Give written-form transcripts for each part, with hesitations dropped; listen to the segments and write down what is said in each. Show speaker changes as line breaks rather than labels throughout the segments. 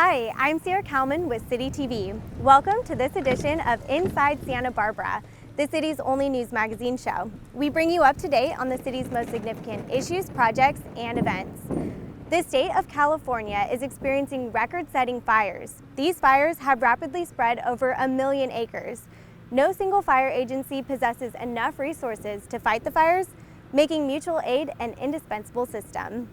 Hi, I'm Sierra Kalman with City TV. Welcome to this edition of Inside Santa Barbara, the city's only news magazine show. We bring you up to date on the city's most significant issues, projects, and events. The state of California is experiencing record-setting fires. These fires have rapidly spread over 1 million acres. No single fire agency possesses enough resources to fight the fires, making mutual aid an indispensable system.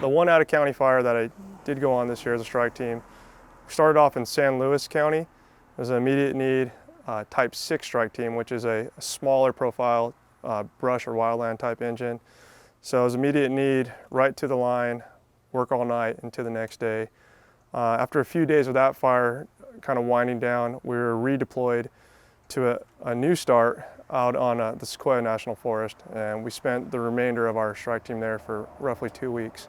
The one out-of-county fire that I did go on this year as a strike team started off in San Luis County. It was an immediate need type 6 strike team, which is a smaller profile brush or wildland type engine. So it was immediate need, right to the line, work all night into the next day. After a few days of that fire kind of winding down, we were redeployed to a new start out on the Sequoia National Forest, and we spent the remainder of our strike team there for roughly 2 weeks.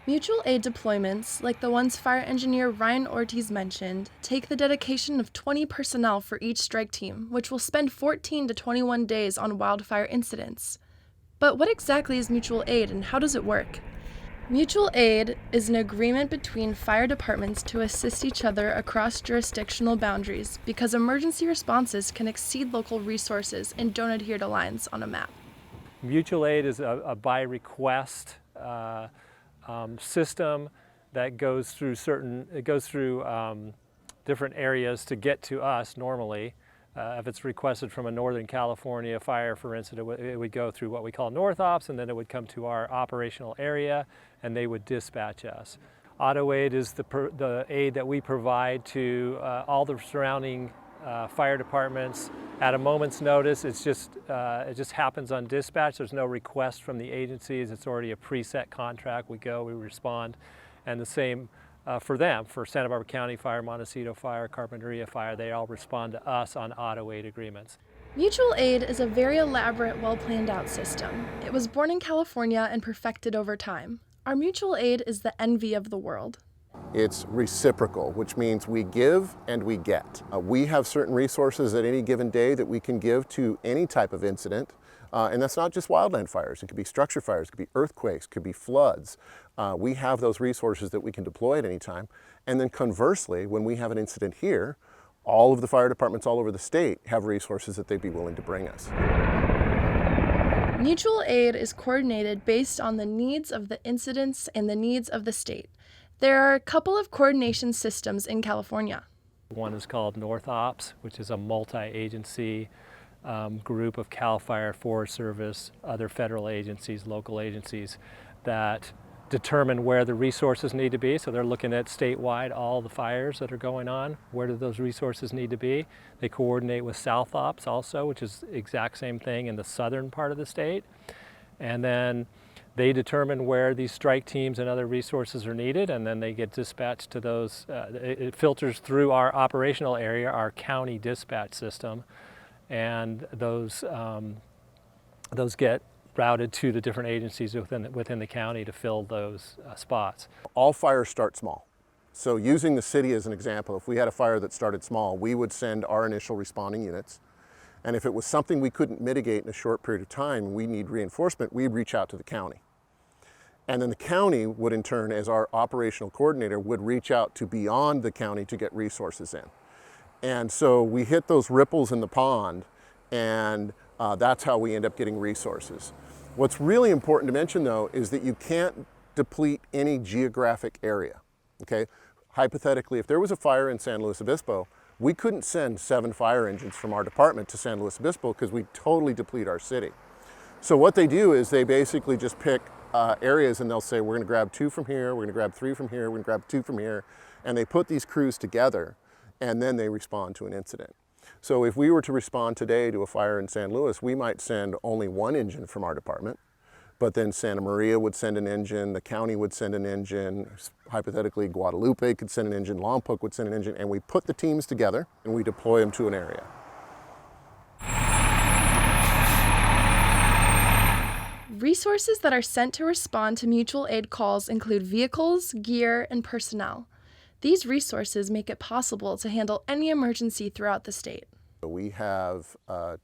Mutual aid deployments, like the ones fire engineer Ryan Ortiz mentioned, take the dedication of 20 personnel for each strike team, which will spend 14 to 21 days on wildfire incidents. But what exactly is mutual aid and how does it work? Mutual aid is an agreement between fire departments to assist each other across jurisdictional boundaries because emergency responses can exceed local resources and don't adhere to lines on a map.
Mutual aid is a by request system that goes through different areas to get to us normally. If it's requested from a Northern California fire, for instance, it would go through what we call North Ops, and then it would come to our operational area, and they would dispatch us. Auto aid is the aid that we provide to all the surrounding fire departments at a moment's notice. It just happens on dispatch. There's no request from the agencies. It's already a preset contract. We go, we respond, and the same for them. For Santa Barbara County Fire, Montecito Fire, Carpinteria Fire, they all respond to us on auto aid agreements.
Mutual aid is a very elaborate, well-planned out system. It was born in California and perfected over time. Our mutual aid is the envy of the world.
It's reciprocal, which means we give and we get. We have certain resources at any given day that we can give to any type of incident. And that's not just wildland fires. It could be structure fires, it could be earthquakes, it could be floods. We have those resources that we can deploy at any time. And then conversely, when we have an incident here, all of the fire departments all over the state have resources that they'd be willing to bring us.
Mutual aid is coordinated based on the needs of the incidents and the needs of the state. There are a couple of coordination systems in California.
One is called North Ops, which is a multi-agency group of CAL FIRE, Forest Service, other federal agencies, local agencies that determine where the resources need to be. So they're looking at statewide all the fires that are going on. Where do those resources need to be? They coordinate with South Ops also, which is the exact same thing in the southern part of the state. And then they determine where these strike teams and other resources are needed, and then they get dispatched to those. It filters through our operational area, our county dispatch system, and those get routed to the different agencies within the county to fill those spots.
All fires start small. So using the city as an example, if we had a fire that started small, we would send our initial responding units. And if it was something we couldn't mitigate in a short period of time, we need reinforcement, we'd reach out to the county. And then the county would in turn, as our operational coordinator, would reach out to beyond the county to get resources in. And so we hit those ripples in the pond, and that's how we end up getting resources. What's really important to mention though is that you can't deplete any geographic area, okay? Hypothetically, if there was a fire in San Luis Obispo, we couldn't send 7 fire engines from our department to San Luis Obispo because we'd totally deplete our city. So what they do is they basically just pick areas and they'll say, we're gonna grab 2 from here, we're gonna grab 3 from here, we're gonna grab 2 from here, and they put these crews together and then they respond to an incident. So if we were to respond today to a fire in San Luis, we might send only 1 engine from our department, but then Santa Maria would send an engine, the county would send an engine, hypothetically Guadalupe could send an engine, Lompoc would send an engine, and we put the teams together and we deploy them to an area.
Resources that are sent to respond to mutual aid calls include vehicles, gear, and personnel. These resources make it possible to handle any emergency throughout the state.
We have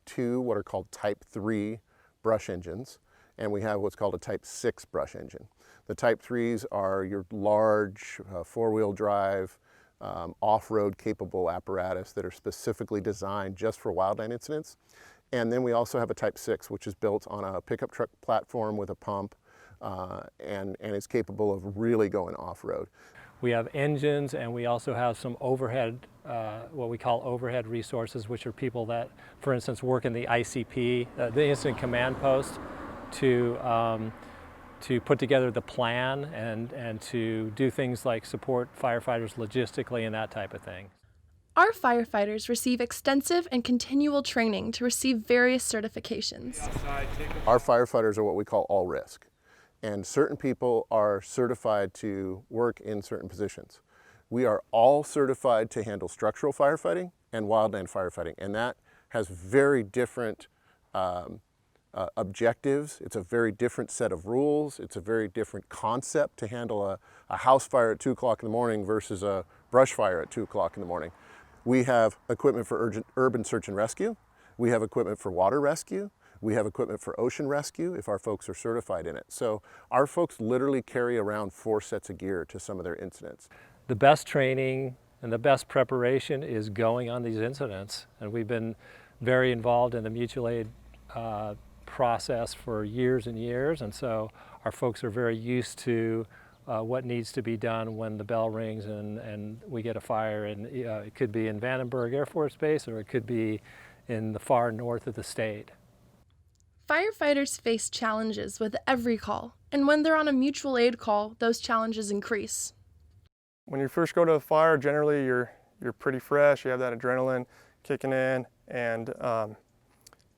two what are called Type 3 brush engines, and we have what's called a Type 6 brush engine. The Type 3s are your large four-wheel drive, off-road capable apparatus that are specifically designed just for wildland incidents. And then we also have a Type 6, which is built on a pickup truck platform with a pump and is capable of really going off-road.
We have engines, and we also have some overhead, what we call overhead resources, which are people that, for instance, work in the ICP, the Incident Command Post, to put together the plan and to do things like support firefighters logistically and that type of thing.
Our firefighters receive extensive and continual training to receive various certifications.
Our firefighters are what we call all risk, and certain people are certified to work in certain positions. We are all certified to handle structural firefighting and wildland firefighting, and that has very different objectives. It's a very different set of rules. It's a very different concept to handle a house fire at 2 o'clock in the morning versus a brush fire at 2 o'clock in the morning. We have equipment for urban search and rescue. We have equipment for water rescue. We have equipment for ocean rescue if our folks are certified in it. So our folks literally carry around 4 sets of gear to some of their incidents.
The best training and the best preparation is going on these incidents. And we've been very involved in the mutual aid process for years and years. And so our folks are very used to what needs to be done when the bell rings and we get a fire. And it could be in Vandenberg Air Force Base, or it could be in the far north of the state.
Firefighters face challenges with every call, and when they're on a mutual aid call, those challenges increase.
When you first go to a fire, generally you're pretty fresh, you have that adrenaline kicking in, and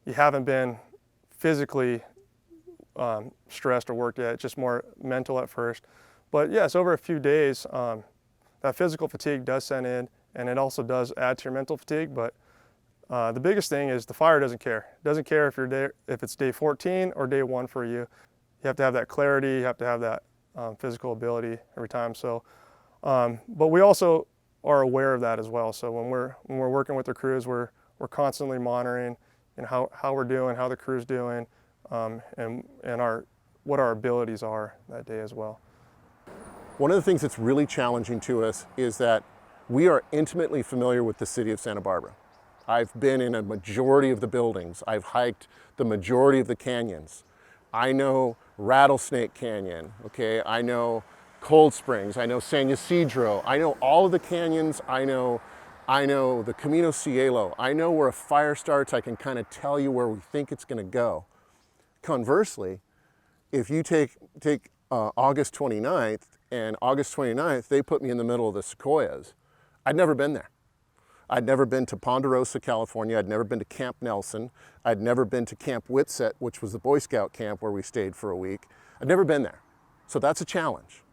you haven't been physically stressed or worked yet. It's just more mental at first. But yes, over a few days, that physical fatigue does set in, and it also does add to your mental fatigue. But the biggest thing is the fire doesn't care. It doesn't care if it's day 14 or day 1 for you. You have to have that clarity. You have to have that physical ability every time. So, but we also are aware of that as well. So when we're working with the crews, we're constantly monitoring how we're doing, how the crew's doing, and what our abilities are that day as well.
One of the things that's really challenging to us is that we are intimately familiar with the city of Santa Barbara. I've been in a majority of the buildings. I've hiked the majority of the canyons. I know Rattlesnake Canyon, okay? I know Cold Springs, I know San Ysidro, I know all of the canyons, I know the Camino Cielo. I know where a fire starts. I can kind of tell you where we think it's gonna go. Conversely, if you take August 29th, and August 29th, they put me in the middle of the Sequoias. I'd never been there. I'd never been to Ponderosa, California. I'd never been to Camp Nelson. I'd never been to Camp Whitsett, which was the Boy Scout camp where we stayed for a week. I'd never been there. So that's a challenge.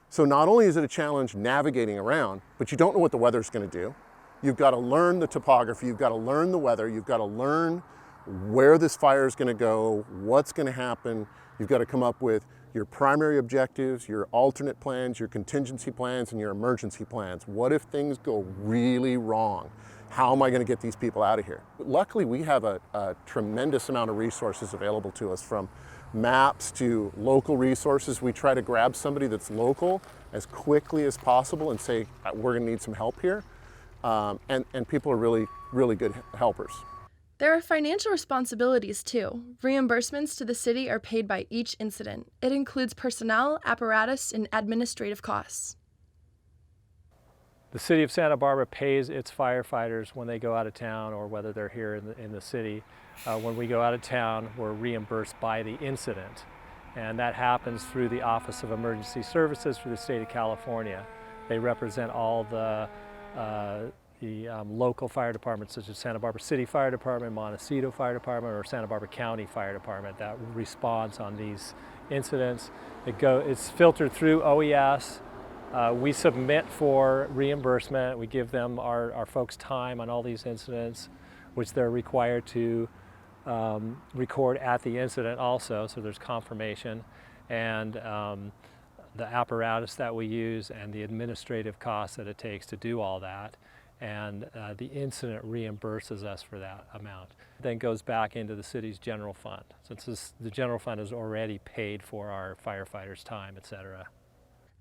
So not only is it a challenge navigating around, but you don't know what the weather's gonna do. You've got to learn the topography, you've got to learn the weather, you've got to learn where this fire is gonna go, what's gonna happen. You've got to come up with your primary objectives, your alternate plans, your contingency plans, and your emergency plans. What if things go really wrong? How am I going to get these people out of here? Luckily, we have a tremendous amount of resources available to us, from maps to local resources. We try to grab somebody that's local as quickly as possible and say, we're going to need some help here. And people are really, really good helpers.
There are financial responsibilities too. Reimbursements to the city are paid by each incident. It includes personnel, apparatus, and administrative costs.
The city of Santa Barbara pays its firefighters when they go out of town, or whether they're here in the city. When we go out of town, we're reimbursed by the incident. And that happens through the Office of Emergency Services for the state of California. They represent all the local fire departments, such as Santa Barbara City Fire Department, Montecito Fire Department, or Santa Barbara County Fire Department that responds on these incidents. It's filtered through OES. We submit for reimbursement. We give them our folks time on all these incidents, which they're required to record at the incident also, so there's confirmation. And the apparatus that we use and the administrative costs that it takes to do all that. and the incident reimburses us for that amount. Then goes back into the city's general fund, since the general fund has already paid for our firefighters' time, etc.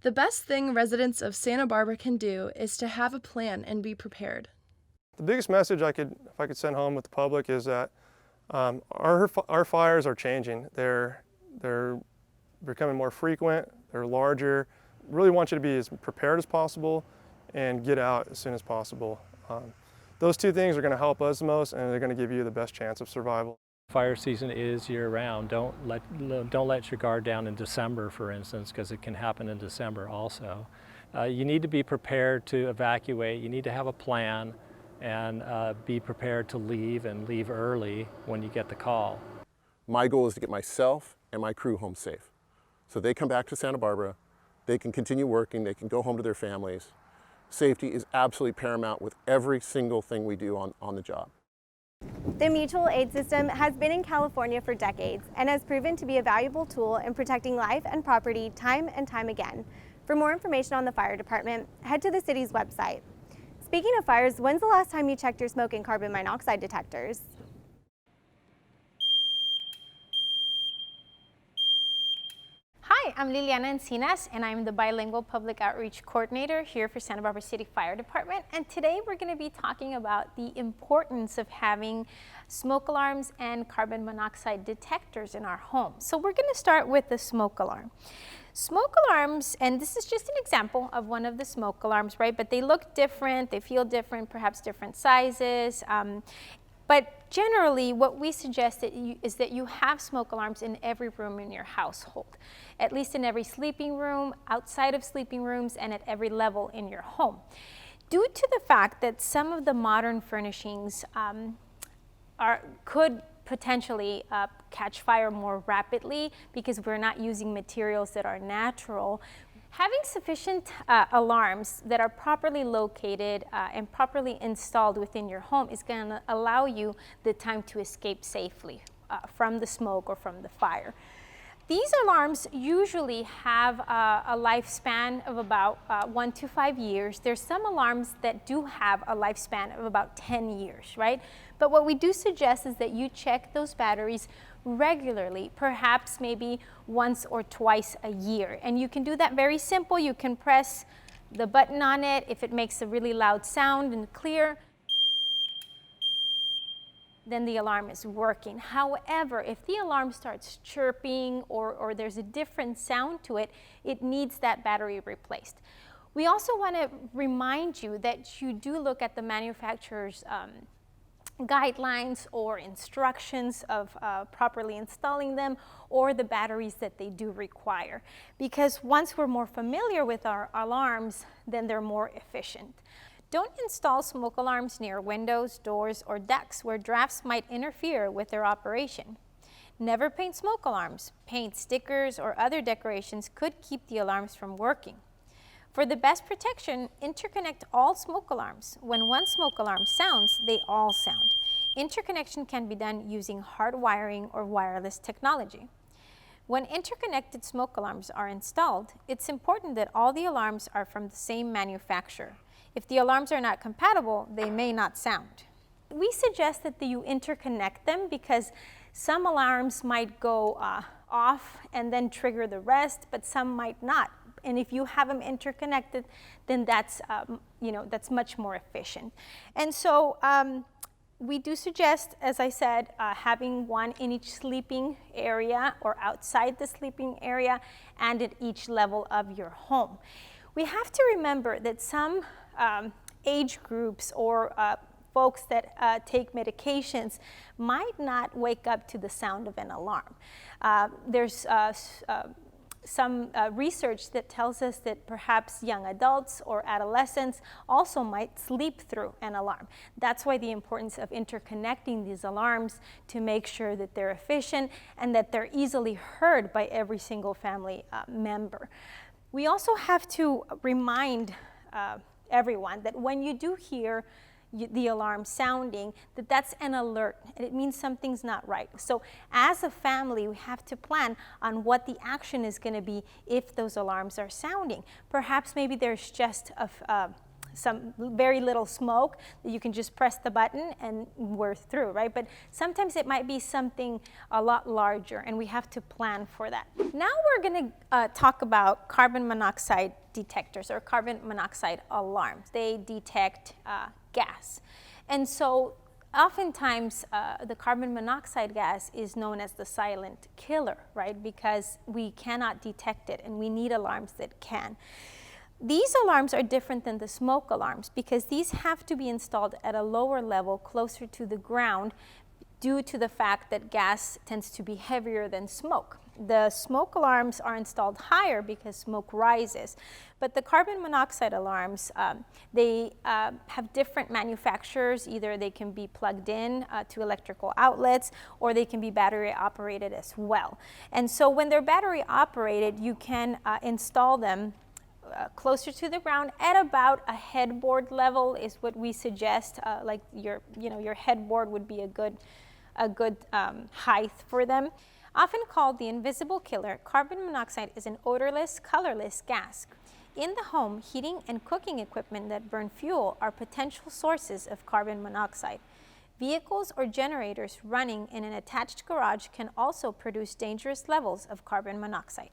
The best thing residents of Santa Barbara can do is to have a plan and be prepared.
The biggest message if I could send home with the public is that our fires are changing. They're becoming more frequent, they're larger. Really want you to be as prepared as possible and get out as soon as possible. Those two things are going to help us the most, and they're going to give you the best chance of survival.
Fire season is year-round. Don't let your guard down in December, for instance, because it can happen in December also. You need to be prepared to evacuate. You need to have a plan and be prepared to leave, and leave early when you get the call.
My goal is to get myself and my crew home safe. So they come back to Santa Barbara, they can continue working, they can go home to their families. Safety is absolutely paramount with every single thing we do on the job.
The mutual aid system has been in California for decades and has proven to be a valuable tool in protecting life and property time and time again. For more information on the fire department, head to the city's website. Speaking of fires, when's the last time you checked your smoke and carbon monoxide detectors?
Hi, I'm Liliana Encinas, and I'm the Bilingual Public Outreach Coordinator here for Santa Barbara City Fire Department. And today we're going to be talking about the importance of having smoke alarms and carbon monoxide detectors in our home. So we're going to start with the smoke alarm. Smoke alarms, and this is just an example of one of the smoke alarms, right? But they look different, they feel different, perhaps different sizes. But generally, what we suggest is that you have smoke alarms in every room in your household, at least in every sleeping room, outside of sleeping rooms, and at every level in your home. Due to the fact that some of the modern furnishings could potentially catch fire more rapidly because we're not using materials that are natural, having sufficient alarms that are properly located and properly installed within your home is going to allow you the time to escape safely from the smoke or from the fire. These alarms usually have a lifespan of about 1 to 5 years. There's some alarms that do have a lifespan of about 10 years, right? But what we do suggest is that you check those batteries regularly, perhaps maybe once or twice a year. And you can do that very simple. You can press the button on it. If it makes a really loud sound and clear, then the alarm is working. However, if the alarm starts chirping or there's a different sound to it, it needs that battery replaced. We also want to remind you that you do look at the manufacturer's guidelines or instructions of properly installing them, or the batteries that they do require. Because once we're more familiar with our alarms, then they're more efficient. Don't install smoke alarms near windows, doors, or decks where drafts might interfere with their operation. Never paint smoke alarms. Paint, stickers, or other decorations could keep the alarms from working. For the best protection, interconnect all smoke alarms. When one smoke alarm sounds, they all sound. Interconnection can be done using hard wiring or wireless technology. When interconnected smoke alarms are installed, it's important that all the alarms are from the same manufacturer. If the alarms are not compatible, they may not sound. We suggest that you interconnect them because some alarms might go off and then trigger the rest, but some might not. And if you have them interconnected, then that's much more efficient. And so we do suggest, as I said, having one in each sleeping area or outside the sleeping area and at each level of your home. We have to remember that some age groups or folks that take medications might not wake up to the sound of an alarm. There's some research that tells us that perhaps young adults or adolescents also might sleep through an alarm. That's why the importance of interconnecting these alarms to make sure that they're efficient and that they're easily heard by every single family member. We also have to remind everyone that when you do hear the alarm sounding, that's an alert, and it means something's not right. So as a family, we have to plan on what the action is going to be if those alarms are sounding. Perhaps maybe there's just some very little smoke that you can just press the button and we're through, right? But sometimes it might be something a lot larger, and we have to plan for that. Now we're going to talk about carbon monoxide detectors or carbon monoxide alarms. They detect gas. And so oftentimes, the carbon monoxide gas is known as the silent killer, right? Because we cannot detect it, and we need alarms that can. These alarms are different than the smoke alarms because these have to be installed at a lower level, closer to the ground, due to the fact that gas tends to be heavier than smoke. The smoke alarms are installed higher because smoke rises, but the carbon monoxide alarms, they have different manufacturers. Either they can be plugged in to electrical outlets, or they can be battery operated as well. And so when they're battery operated, you can install them closer to the ground at about a headboard level is what we suggest. Like your headboard would be a good height for them. Often called the invisible killer, carbon monoxide is an odorless, colorless gas. In the home, heating and cooking equipment that burn fuel are potential sources of carbon monoxide. Vehicles or generators running in an attached garage can also produce dangerous levels of carbon monoxide.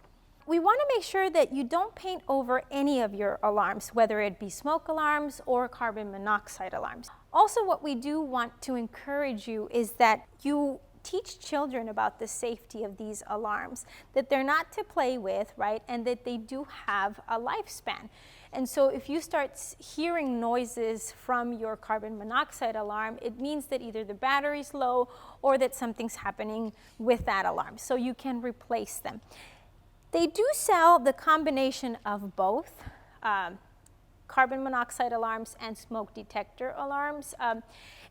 We want to make sure that you don't paint over any of your alarms, whether it be smoke alarms or carbon monoxide alarms. Also, what we do want to encourage you is that you teach children about the safety of these alarms, that they're not to play with, right, and that they do have a lifespan. And so if you start hearing noises from your carbon monoxide alarm, it means that either the battery's low or that something's happening with that alarm, so you can replace them. They do sell the combination of both carbon monoxide alarms and smoke detector alarms.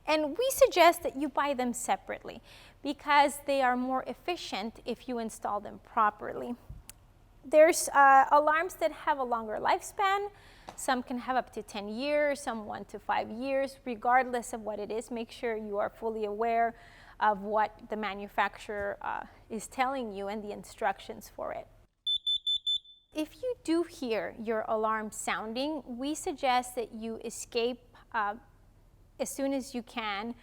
And we suggest that you buy them separately because they are more efficient if you install them properly. There's alarms that have a longer lifespan. Some can have up to 10 years, some 1 to 5 years. Regardless of what it is, make sure you are fully aware of what the manufacturer is telling you and the instructions for it. If you do hear your alarm sounding, we suggest that you escape as soon as you can.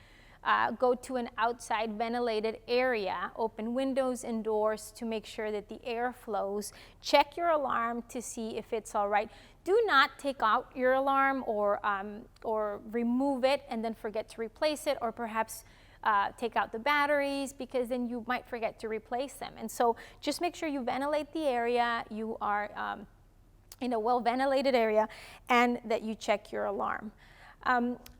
Go to an outside ventilated area, open windows and doors to make sure that the air flows. Check your alarm to see if it's all right. Do not take out your alarm or remove it and then forget to replace it, or perhaps take out the batteries, because then you might forget to replace them. And so just make sure you ventilate the area, you are in a well-ventilated area, and that you check your alarm.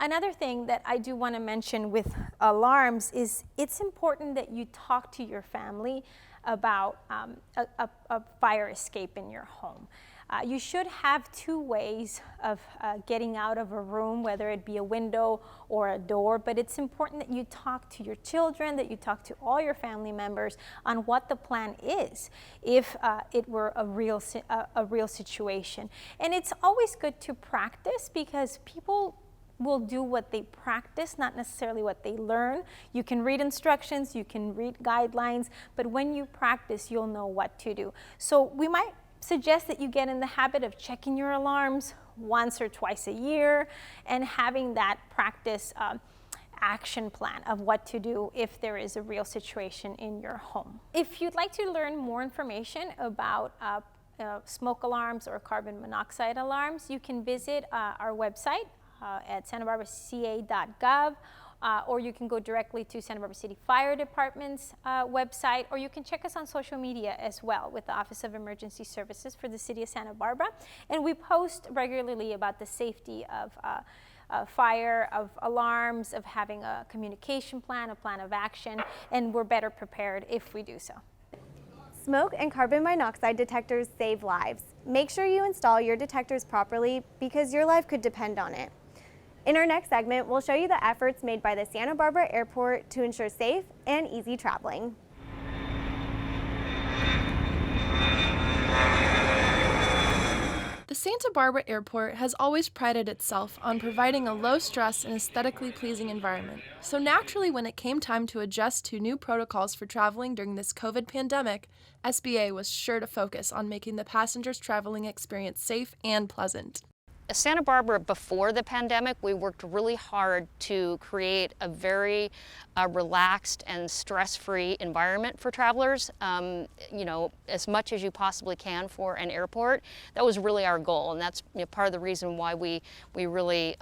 Another thing that I do want to mention with alarms is it's important that you talk to your family about a fire escape in your home. You should have 2 ways of getting out of a room, whether it be a window or a door, but it's important that you talk to your children, that you talk to all your family members on what the plan is if it were a real situation. And it's always good to practice, because people will do what they practice, not necessarily what they learn. You can read instructions, you can read guidelines, but when you practice, you'll know what to do. So we might suggest that you get in the habit of checking your alarms once or twice a year and having that practice action plan of what to do if there is a real situation in your home. If you'd like to learn more information about smoke alarms or carbon monoxide alarms, you can visit our website at santabarbaraca.gov, or you can go directly to Santa Barbara City Fire Department's website, or you can check us on social media as well with the Office of Emergency Services for the City of Santa Barbara. And we post regularly about the safety of fire, of alarms, of having a communication plan, a plan of action, and we're better prepared if we do so.
Smoke and carbon monoxide detectors save lives. Make sure you install your detectors properly, because your life could depend on it. In our next segment, we'll show you the efforts made by the Santa Barbara Airport to ensure safe and easy traveling.
The Santa Barbara Airport has always prided itself on providing a low-stress and aesthetically pleasing environment. So naturally, when it came time to adjust to new protocols for traveling during this COVID pandemic, SBA was sure to focus on making the passengers' traveling experience safe and pleasant.
Santa Barbara, before the pandemic, we worked really hard to create a very relaxed and stress-free environment for travelers, you know, as much as you possibly can for an airport. That was really our goal, and that's, you know, part of the reason why we really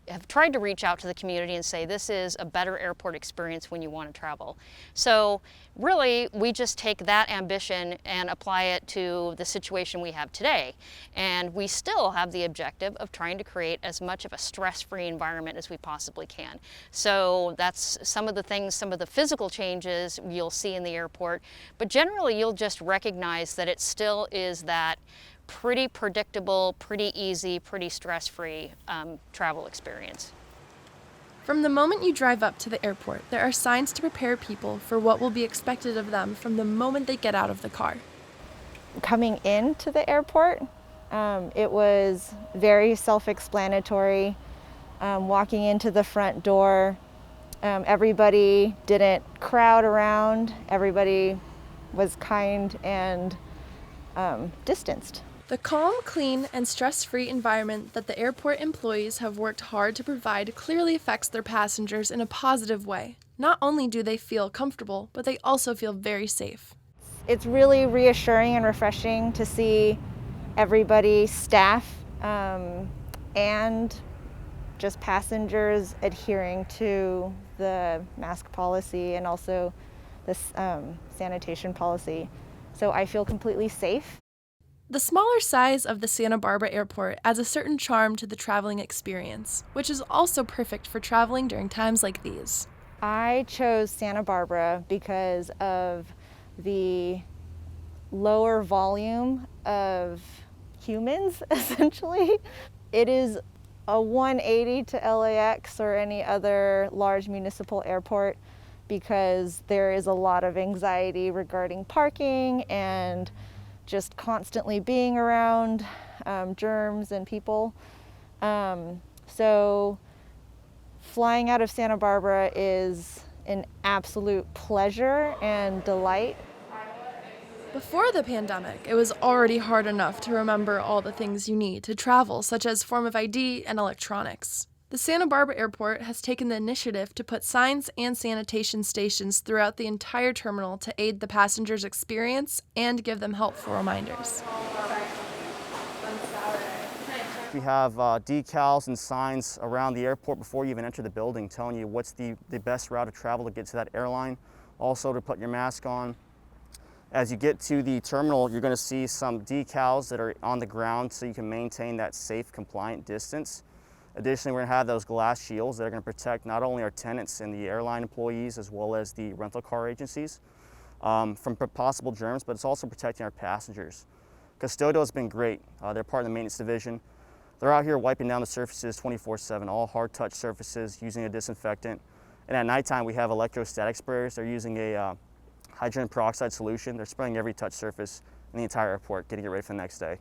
have tried to reach out to the community and say this is a better airport experience when you want to travel. So really, we just take that ambition and apply it to the situation we have today. And we still have the objective of trying to create as much of a stress-free environment as we possibly can. So that's some of the things, some of the physical changes you'll see in the airport, but generally you'll just recognize that it still is that pretty predictable, pretty easy, pretty stress-free travel experience.
From the moment you drive up to the airport, there are signs to prepare people for what will be expected of them from the moment they get out of the car.
Coming into the airport, it was very self-explanatory. Walking into the front door, everybody didn't crowd around. Everybody was kind and distanced.
The calm, clean, and stress-free environment that the airport employees have worked hard to provide clearly affects their passengers in a positive way. Not only do they feel comfortable, but they also feel very safe.
It's really reassuring and refreshing to see everybody, staff, and just passengers adhering to the mask policy and also the sanitation policy. So I feel completely safe.
The smaller size of the Santa Barbara airport adds a certain charm to the traveling experience, which is also perfect for traveling during times like these.
I chose Santa Barbara because of the lower volume of humans, essentially. It is a 180 to LAX or any other large municipal airport because there is a lot of anxiety regarding parking and just constantly being around germs and people. So flying out of Santa Barbara is an absolute pleasure and delight.
Before the pandemic, it was already hard enough to remember all the things you need to travel, such as form of ID and electronics. The Santa Barbara Airport has taken the initiative to put signs and sanitation stations throughout the entire terminal to aid the passengers' experience and give them helpful reminders.
We have decals and signs around the airport before you even enter the building telling you what's the best route of travel to get to that airline. Also to put your mask on. As you get to the terminal, you're going to see some decals that are on the ground so you can maintain that safe, compliant distance. Additionally, we're going to have those glass shields that are going to protect not only our tenants and the airline employees as well as the rental car agencies from possible germs, but it's also protecting our passengers. Custodio has been great. They're part of the maintenance division. They're out here wiping down the surfaces 24/7, all hard touch surfaces using a disinfectant. And at nighttime, we have electrostatic sprayers. They're using a hydrogen peroxide solution. They're spraying every touch surface in the entire airport, getting it ready for the next day.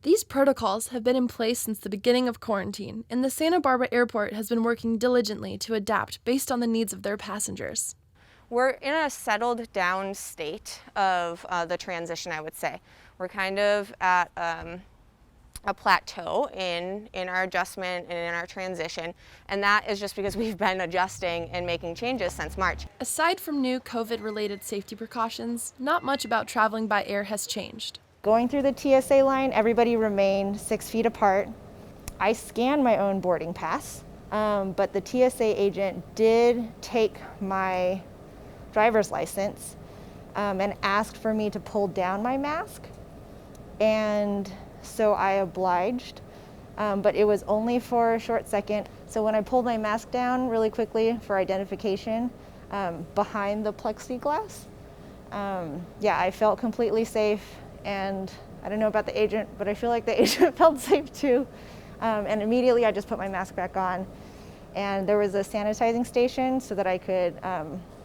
These protocols have been in place since the beginning of quarantine, and the Santa Barbara Airport has been working diligently to adapt based on the needs of their passengers.
We're in a settled down state of the transition, I would say. We're kind of at a plateau in our adjustment and in our transition, and that is just because we've been adjusting and making changes since March.
Aside from new COVID-related safety precautions, not much about traveling by air has changed.
Going through the TSA line, everybody remained 6 feet apart. I scanned my own boarding pass, but the TSA agent did take my driver's license and asked for me to pull down my mask. And so I obliged, but it was only for a short second. So when I pulled my mask down really quickly for identification behind the plexiglass, I felt completely safe. And I don't know about the agent, but I feel like the agent felt safe too. And immediately I just put my mask back on. And there was a sanitizing station so that I could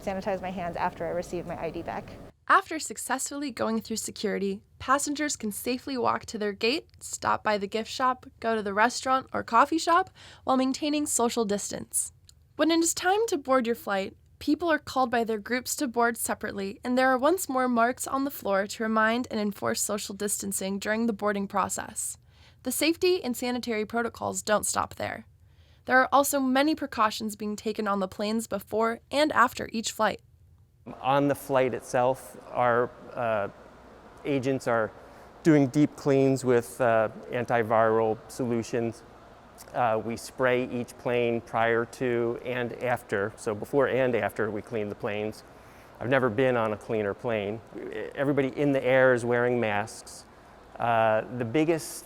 sanitize my hands after I received my ID back.
After successfully going through security, passengers can safely walk to their gate, stop by the gift shop, go to the restaurant or coffee shop while maintaining social distance. When it is time to board your flight, people are called by their groups to board separately, and there are once more marks on the floor to remind and enforce social distancing during the boarding process. the safety and sanitary protocols don't stop there. There are also many precautions being taken on the planes before and after each flight.
On the flight itself, our agents are doing deep cleans with antiviral solutions. We spray each plane prior to and after, so before and after we clean the planes. I've never been on a cleaner plane. Everybody in the air is wearing masks. The biggest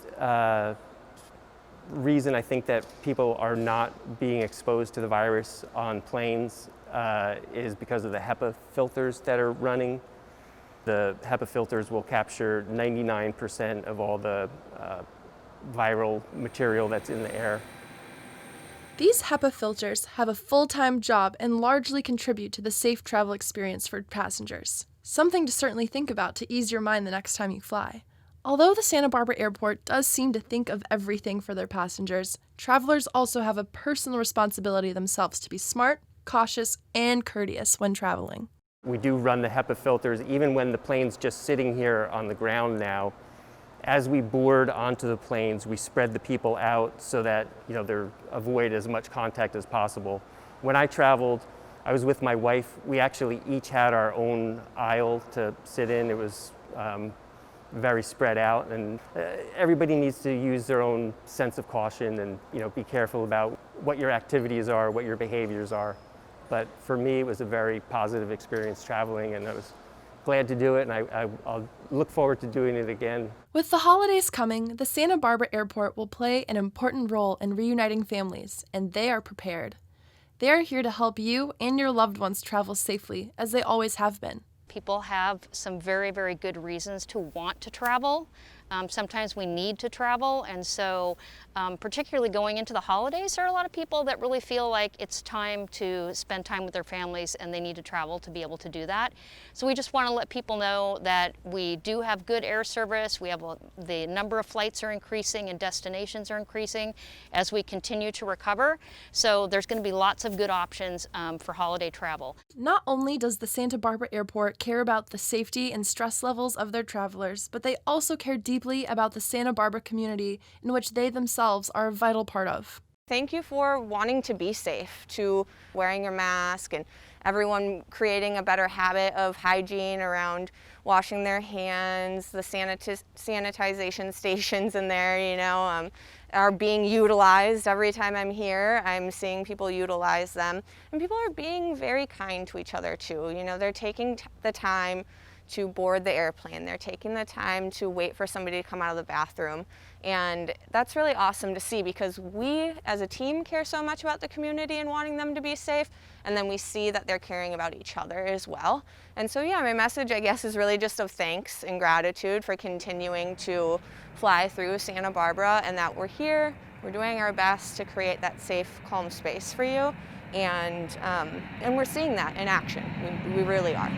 reason I think that people are not being exposed to the virus on planes is because of the HEPA filters that are running. The HEPA filters will capture 99% of all the viral material that's in the air.
These HEPA filters have a full-time job and largely contribute to the safe travel experience for passengers. Something to certainly think about to ease your mind the next time you fly. Although the Santa Barbara Airport does seem to think of everything for their passengers, travelers also have a personal responsibility themselves to be smart, cautious, and courteous when traveling.
We do run the HEPA filters even when the plane's just sitting here on the ground now. As we board onto the planes, we spread the people out so that they avoid as much contact as possible. When I traveled, I was with my wife. We actually each had our own aisle to sit in. It was very spread out, and everybody needs to use their own sense of caution and be careful about what your activities are, what your behaviors are. But for me, it was a very positive experience traveling, and I was glad to do it, and I'll look forward to doing it again.
With the holidays coming, the Santa Barbara Airport will play an important role in reuniting families, and they are prepared. They are here to help you and your loved ones travel safely, as they always have been.
People have some very, very good reasons to want to travel. Sometimes we need to travel, and so particularly going into the holidays, there are a lot of people that really feel like it's time to spend time with their families and they need to travel to be able to do that. So we just want to let people know that we do have good air service. We have the number of flights are increasing and destinations are increasing as we continue to recover. So there's going to be lots of good options for holiday travel.
Not only does the Santa Barbara Airport care about the safety and stress levels of their travelers, but they also care deeply about the Santa Barbara community in which they themselves are a vital part of.
Thank you for wanting to be safe, to wearing your mask, and everyone creating a better habit of hygiene around washing their hands. The sanitization stations in there, are being utilized. Every time I'm here, I'm seeing people utilize them. And people are being very kind to each other too. They're taking the time to board the airplane. They're taking the time to wait for somebody to come out of the bathroom. And that's really awesome to see, because we as a team care so much about the community and wanting them to be safe, and then we see that they're caring about each other as well. And so my message, I guess, is really just of thanks and gratitude for continuing to fly through Santa Barbara, and that we're here, we're doing our best to create that safe, calm space for you, and we're seeing that in action. We really are.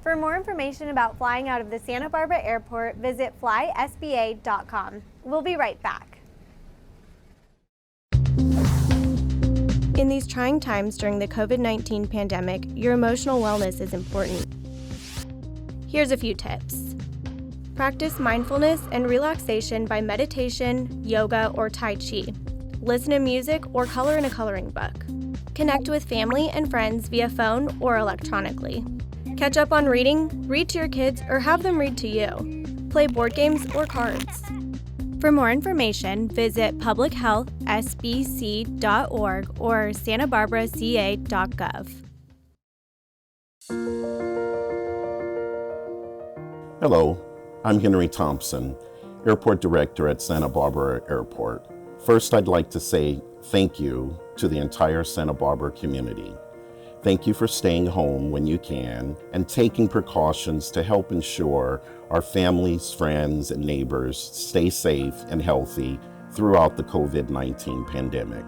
For more information about flying out of the Santa Barbara Airport, visit flysba.com. We'll be right back. In these trying times during the COVID-19 pandemic, your emotional wellness is important. Here's a few tips. Practice mindfulness and relaxation by meditation, yoga, or Tai Chi. Listen to music or color in a coloring book. Connect with family and friends via phone or electronically. Catch up on reading, read to your kids, or have them read to you. Play board games or cards. For more information, visit publichealthsbc.org or santabarbaraca.gov.
Hello, I'm Henry Thompson, Airport Director at Santa Barbara Airport. First, I'd like to say thank you to the entire Santa Barbara community. Thank you for staying home when you can and taking precautions to help ensure our families, friends, and neighbors stay safe and healthy throughout the COVID-19 pandemic.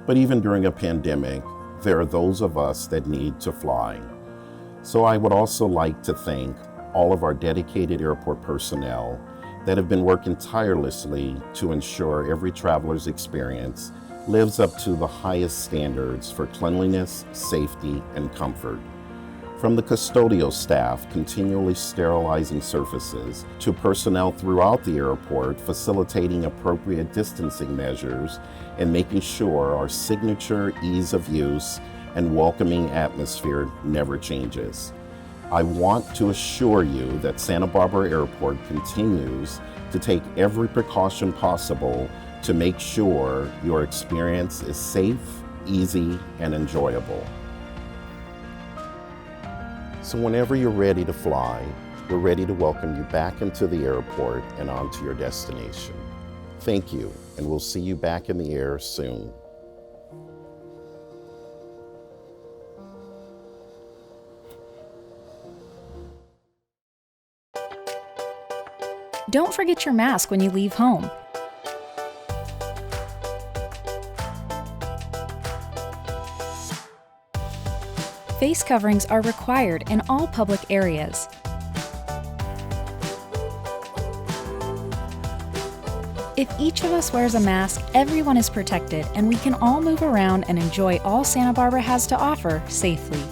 But even during a pandemic, there are those of us that need to fly. So I would also like to thank all of our dedicated airport personnel that have been working tirelessly to ensure every traveler's experience lives up to the highest standards for cleanliness, safety, and comfort. From the custodial staff continually sterilizing surfaces to personnel throughout the airport facilitating appropriate distancing measures and making sure our signature ease of use and welcoming atmosphere never changes. I want to assure you that Santa Barbara Airport continues to take every precaution possible to make sure your experience is safe, easy, and enjoyable. So whenever you're ready to fly, we're ready to welcome you back into the airport and onto your destination. Thank you, and we'll see you back in the air soon.
Don't forget your mask when you leave home. Face coverings are required in all public areas. If each of us wears a mask, everyone is protected and we can all move around and enjoy all Santa Barbara has to offer safely.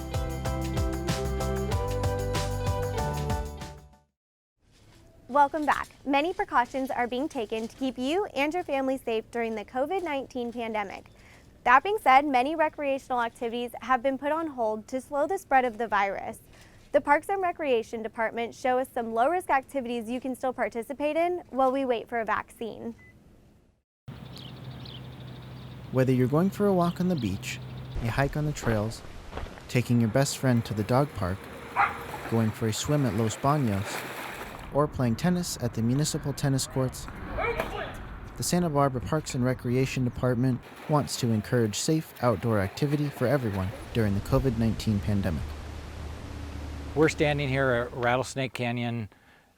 Welcome back. Many precautions are being taken to keep you and your family safe during the COVID-19 pandemic. That being said, many recreational activities have been put on hold to slow the spread of the virus. The Parks and Recreation Department show us some low-risk activities you can still participate in while we wait for a vaccine.
Whether you're going for a walk on the beach, a hike on the trails, taking your best friend to the dog park, going for a swim at Los Baños, or playing tennis at the municipal tennis courts, the Santa Barbara Parks and Recreation Department wants to encourage safe outdoor activity for everyone during the COVID-19 pandemic.
We're standing here at Rattlesnake Canyon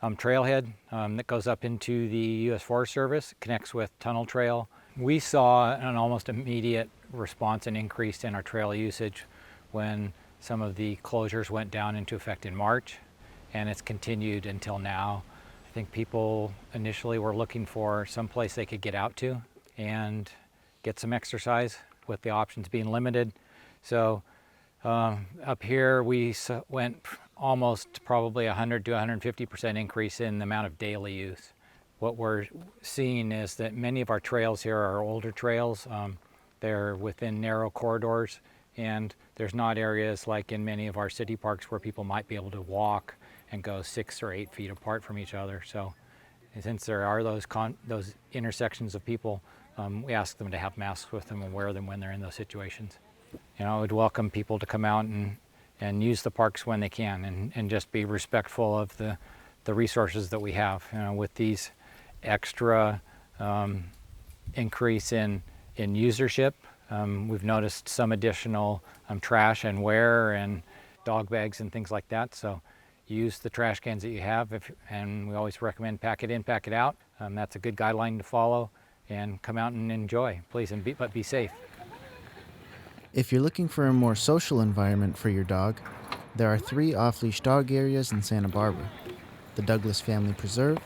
trailhead that goes up into the U.S. Forest Service, connects with Tunnel Trail. We saw an almost immediate response and increase in our trail usage when some of the closures went down into effect in March, and it's continued until now. I think people initially were looking for some place they could get out to and get some exercise with the options being limited. So up here we went almost probably 100 to 150% increase in the amount of daily use. What we're seeing is that many of our trails here are older trails. They're within narrow corridors, and there's not areas like in many of our city parks where people might be able to walk and go 6 or 8 feet apart from each other. So since there are those intersections of people, we ask them to have masks with them and wear them when they're in those situations. You know, I would welcome people to come out and use the parks when they can and just be respectful of the resources that we have. You know, with these extra increase in usership, we've noticed some additional trash and wear and dog bags and things like that. So use the trash cans that you have, and we always recommend pack it in, pack it out. That's a good guideline to follow, and come out and enjoy, please, but be safe.
If you're looking for a more social environment for your dog, there are 3 off-leash dog areas in Santa Barbara: the Douglas Family Preserve,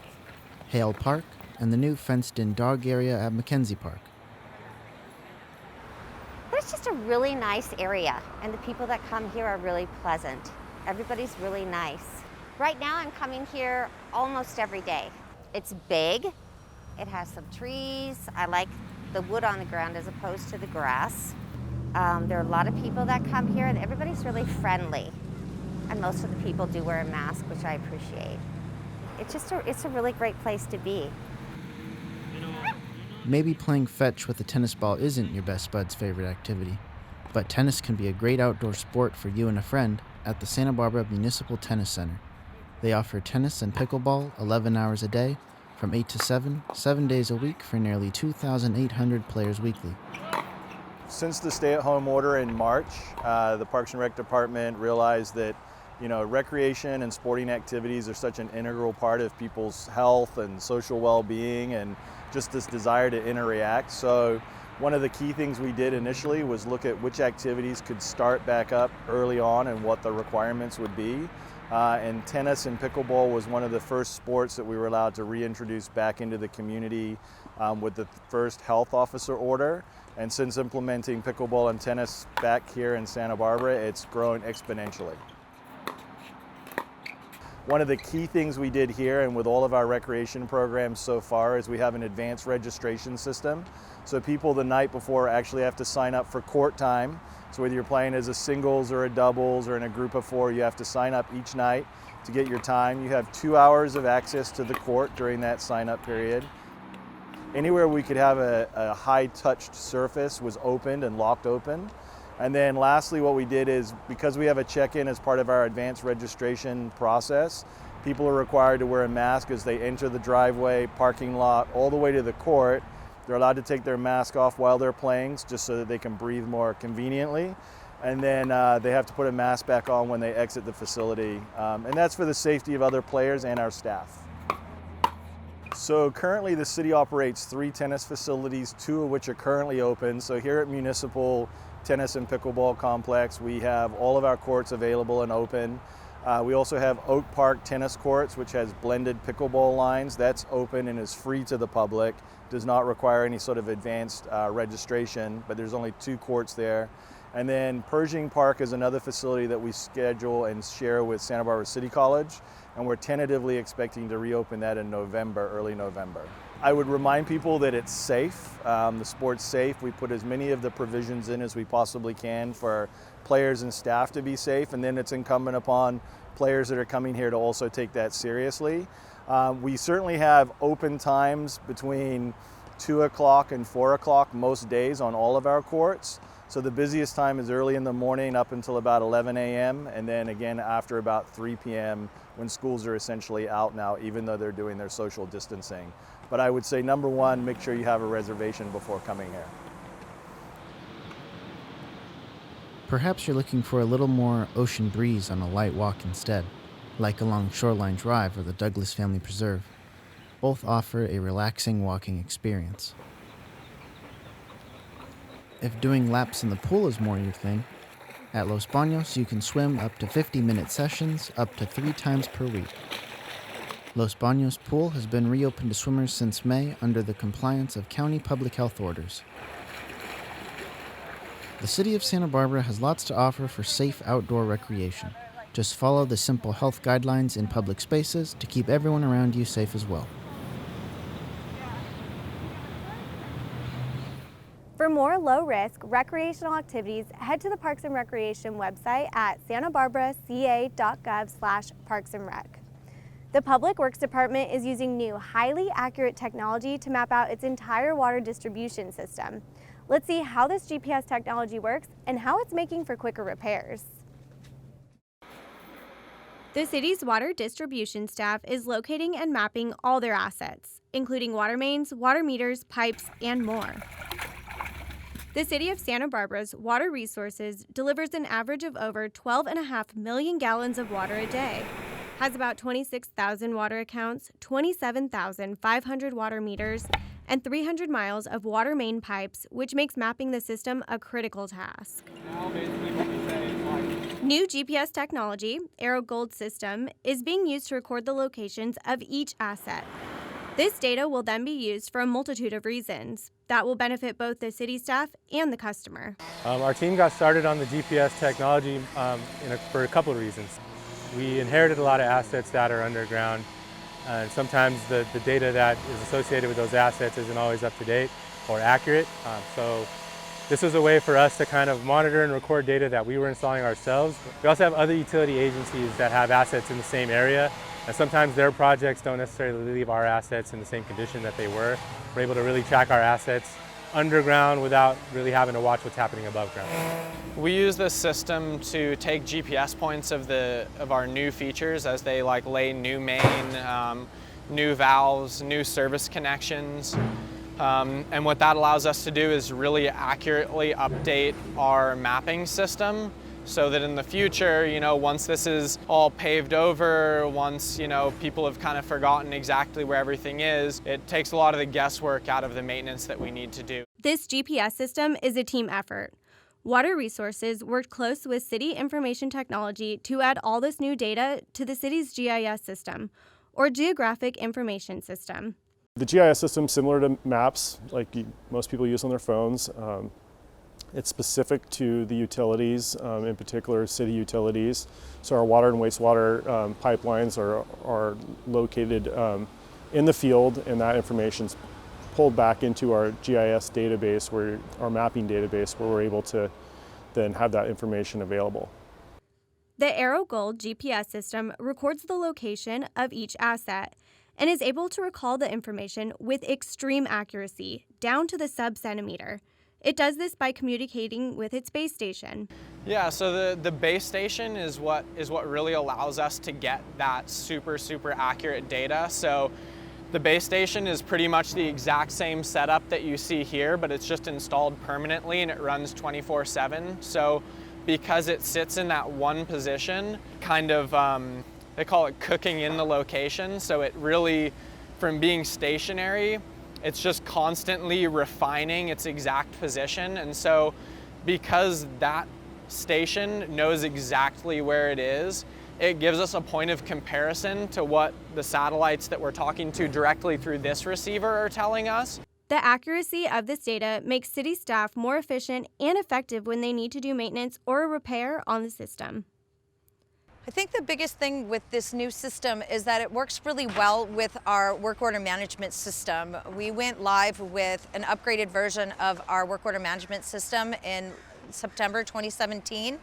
Hale Park, and the new fenced-in dog area at McKenzie Park.
It's just a really nice area, and the people that come here are really pleasant. Everybody's really nice. Right now I'm coming here almost every day. It's big, it has some trees. I like the wood on the ground as opposed to the grass. There are a lot of people that come here, and everybody's really friendly. And most of the people do wear a mask, which I appreciate. It's a really great place to be.
Maybe playing fetch with a tennis ball isn't your best bud's favorite activity, but tennis can be a great outdoor sport for you and a friend at the Santa Barbara Municipal Tennis Center. They offer tennis and pickleball 11 hours a day, from 8 to 7, 7 days a week for nearly 2,800 players weekly.
Since the stay-at-home order in March, the Parks and Rec Department realized that recreation and sporting activities are such an integral part of people's health and social well-being and just this desire to interact. So one of the key things we did initially was look at which activities could start back up early on and what the requirements would be. and tennis and pickleball was one of the first sports that we were allowed to reintroduce back into the community with the first health officer order. And since implementing pickleball and tennis back here in Santa Barbara, it's grown exponentially. One of the key things we did here and with all of our recreation programs so far is we have an advanced registration system. So people the night before actually have to sign up for court time. So whether you're playing as a singles or a doubles or in a group of 4, you have to sign up each night to get your time. You have 2 hours of access to the court during that sign-up period. Anywhere we could have a high-touched surface was opened and locked open. And then lastly, what we did is, because we have a check-in as part of our advanced registration process, people are required to wear a mask as they enter the driveway, parking lot, all the way to the court. They're allowed to take their mask off while they're playing, just so that they can breathe more conveniently. And then they have to put a mask back on when they exit the facility. And that's for the safety of other players and our staff. So currently the city operates 3 tennis facilities, 2 of which are currently open. So here at Municipal Tennis and Pickleball Complex, we have all of our courts available and open. We also have Oak Park Tennis Courts, which has blended pickleball lines. That's open and is free to the public. Does not require any sort of advanced registration, but there's only 2 courts there. And then Pershing Park is another facility that we schedule and share with Santa Barbara City College, and we're tentatively expecting to reopen that in November, early November. I would remind people that it's safe. The sport's safe. We put as many of the provisions in as we possibly can for players and staff to be safe, and then it's incumbent upon players that are coming here to also take that seriously. We certainly have open times between 2 o'clock and 4 o'clock most days on all of our courts. So the busiest time is early in the morning up until about 11 a.m. and then again after about 3 p.m. when schools are essentially out now, even though they're doing their social distancing. But I would say, number one, make sure you have a reservation before coming here.
Perhaps you're looking for a little more ocean breeze on a light walk instead, like along Shoreline Drive or the Douglas Family Preserve. Both offer a relaxing walking experience. If doing laps in the pool is more your thing, at Los Baños you can swim up to 50-minute sessions up to 3 times per week. Los Baños Pool has been reopened to swimmers since May under the compliance of county public health orders. The city of Santa Barbara has lots to offer for safe outdoor recreation. Just follow the simple health guidelines in public spaces to keep everyone around you safe as well.
For more low-risk recreational activities, head to the Parks and Recreation website at santabarbaraca.gov/parksandrec. The Public Works Department is using new, highly accurate technology to map out its entire water distribution system. Let's see how this GPS technology works and how it's making for quicker repairs. The city's water distribution staff is locating and mapping all their assets, including water mains, water meters, pipes, and more. The City of Santa Barbara's water resources delivers an average of over 12.5 million gallons of water a day, has about 26,000 water accounts, 27,500 water meters, and 300 miles of water main pipes, which makes mapping the system a critical task. New GPS technology, Aero Gold system, is being used to record the locations of each asset. This data will then be used for a multitude of reasons that will benefit both the city staff and the customer.
Our team got started on the GPS technology for a couple of reasons. We inherited a lot of assets that are underground, and sometimes the data that is associated with those assets isn't always up to date or accurate. So this was a way for us to kind of monitor and record data that we were installing ourselves. We also have other utility agencies that have assets in the same area, and sometimes their projects don't necessarily leave our assets in the same condition that they were. We're able to really track our assets underground without really having to watch what's happening above ground.
We use this system to take GPS points of our new features as they lay new main, new valves, new service connections. And what that allows us to do is really accurately update our mapping system so that in the future, once this is all paved over, once, people have kind of forgotten exactly where everything is, it takes a lot of the guesswork out of the maintenance that we need to do.
This GPS system is a team effort. Water Resources worked close with City Information Technology to add all this new data to the city's GIS system, or Geographic Information System.
The GIS system, similar to maps, like most people use on their phones. It's specific to the utilities, in particular city utilities. So our water and wastewater pipelines are located in the field, and that information's pulled back into our GIS database, our mapping database, where we're able to then have that information available.
The AeroGold GPS system records the location of each asset and is able to recall the information with extreme accuracy, down to the sub-centimeter. It does this by communicating with its base station.
Yeah, so the base station is what really allows us to get that super accurate data. So the base station is pretty much the exact same setup that you see here, but it's just installed permanently and it runs 24/7. So because it sits in that one position, kind of, they call it cooking in the location. So it really, from being stationary, it's just constantly refining its exact position. And so because that station knows exactly where it is, it gives us a point of comparison to what the satellites that we're talking to directly through this receiver are telling us.
The accuracy of this data makes city staff more efficient and effective when they need to do maintenance or a repair on the system.
I think the biggest thing with this new system is that it works really well with our work order management system. We went live with an upgraded version of our work order management system in September 2017,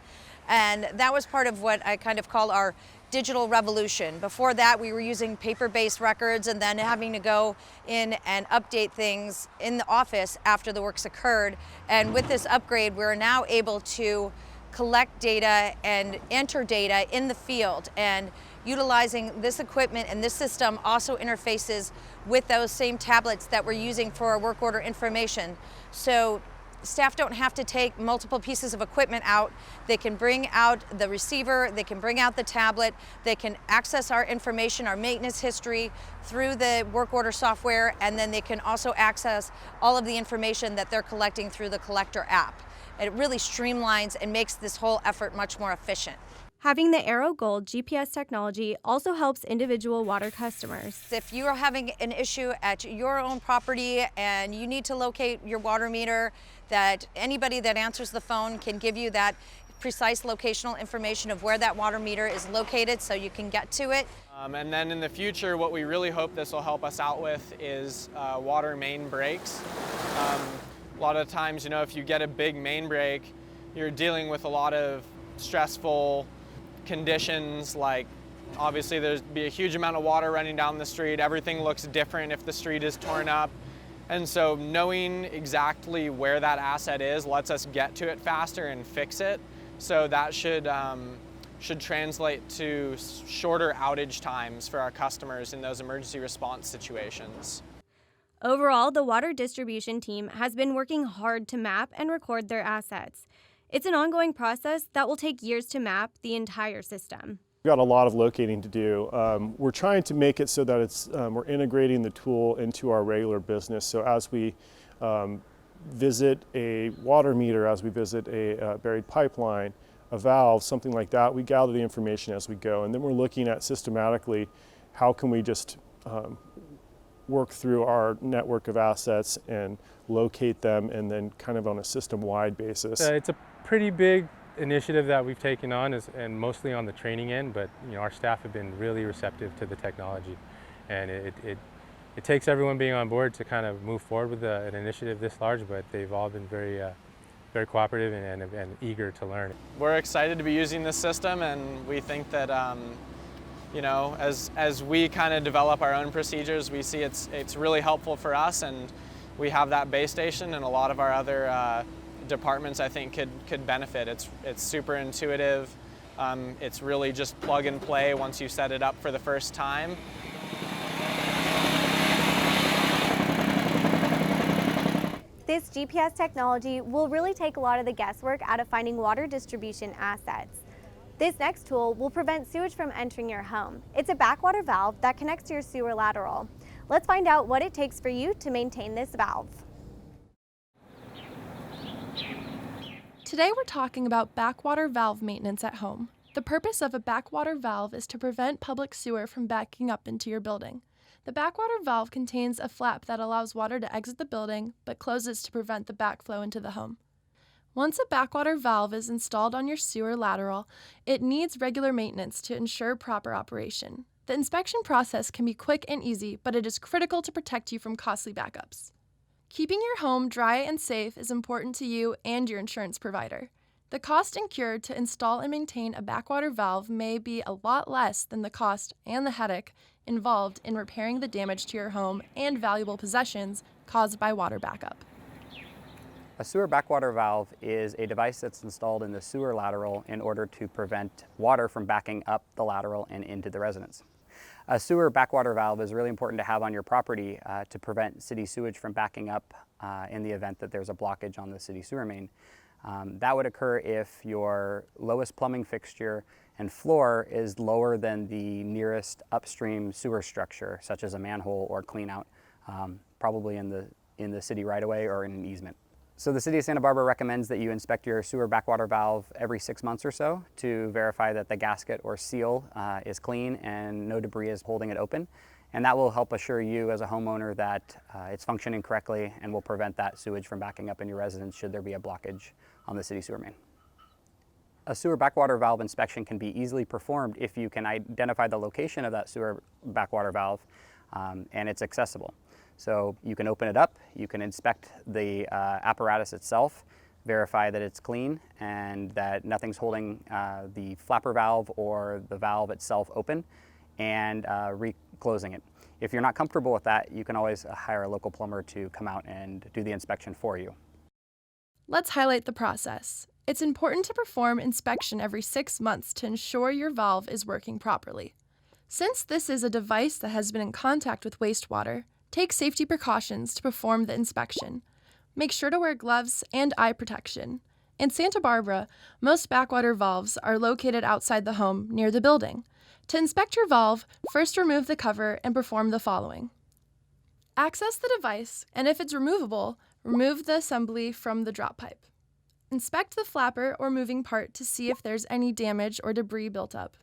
and that was part of what I kind of call our digital revolution. Before that, we were using paper-based records and then having to go in and update things in the office after the work's occurred. And with this upgrade, we're now able to collect data and enter data in the field, and utilizing this equipment and this system also interfaces with those same tablets that we're using for our work order information. So staff don't have to take multiple pieces of equipment out. They can bring out the receiver, they can bring out the tablet, they can access our information, our maintenance history through the work order software, and then they can also access all of the information that they're collecting through the Collector app. It really streamlines and makes this whole effort much more efficient.
Having the AeroGold GPS technology also helps individual water customers.
If you are having an issue at your own property and you need to locate your water meter, that anybody that answers the phone can give you that precise locational information of where that water meter is located so you can get to it.
And then in the future, what we really hope this will help us out with is water main breaks. A lot of times, if you get a big main break, you're dealing with a lot of stressful conditions, like obviously there'd be a huge amount of water running down the street. Everything looks different if the street is torn up. And so knowing exactly where that asset is lets us get to it faster and fix it. So that should translate to shorter outage times for our customers in those emergency response situations.
Overall, the water distribution team has been working hard to map and record their assets. It's an ongoing process that will take years to map the entire system.
We've got a lot of locating to do. We're trying to make it so that we're integrating the tool into our regular business. So as we visit a water meter, as we visit a buried pipeline, a valve, something like that, we gather the information as we go. And then we're looking at systematically how can we just work through our network of assets and locate them, and then kind of on a system-wide basis.
It's a pretty big initiative that we've taken on, and mostly on the training end, but our staff have been really receptive to the technology, and it takes everyone being on board to kind of move forward with an initiative this large, but they've all been very cooperative and eager to learn.
We're excited to be using this system, and we think that as we kind of develop our own procedures, we see it's really helpful for us, and we have that base station, and a lot of our other departments I think could benefit. It's super intuitive. It's really just plug and play once you set it up for the first time.
This GPS technology will really take a lot of the guesswork out of finding water distribution assets. This next tool will prevent sewage from entering your home. It's a backwater valve that connects to your sewer lateral. Let's find out what it takes for you to maintain this valve.
Today we're talking about backwater valve maintenance at home. The purpose of a backwater valve is to prevent public sewer from backing up into your building. The backwater valve contains a flap that allows water to exit the building, but closes to prevent the backflow into the home. Once a backwater valve is installed on your sewer lateral, it needs regular maintenance to ensure proper operation. The inspection process can be quick and easy, but it is critical to protect you from costly backups. Keeping your home dry and safe is important to you and your insurance provider. The cost incurred to install and maintain a backwater valve may be a lot less than the cost and the headache involved in repairing the damage to your home and valuable possessions caused by water backup.
A sewer backwater valve is a device that's installed in the sewer lateral in order to prevent water from backing up the lateral and into the residence. A sewer backwater valve is really important to have on your property to prevent city sewage from backing up in the event that there's a blockage on the city sewer main. That would occur if your lowest plumbing fixture and floor is lower than the nearest upstream sewer structure, such as a manhole or cleanout, probably in the city right-of-way or in an easement. So the City of Santa Barbara recommends that you inspect your sewer backwater valve every 6 months or so to verify that the gasket or seal is clean and no debris is holding it open. And that will help assure you as a homeowner that it's functioning correctly and will prevent that sewage from backing up in your residence should there be a blockage on the city sewer main. A sewer backwater valve inspection can be easily performed if you can identify the location of that sewer backwater valve and it's accessible. So you can open it up, you can inspect the apparatus itself, verify that it's clean and that nothing's holding the flapper valve or the valve itself open, and reclosing it. If you're not comfortable with that, you can always hire a local plumber to come out and do the inspection for you.
Let's highlight the process. It's important to perform inspection every 6 months to ensure your valve is working properly. Since this is a device that has been in contact with wastewater, take safety precautions to perform the inspection. Make sure to wear gloves and eye protection. In Santa Barbara, most backwater valves are located outside the home near the building. To inspect your valve, first remove the cover and perform the following. Access the device, and if it's removable, remove the assembly from the drop pipe. Inspect the flapper or moving part to see if there's any damage or debris built up.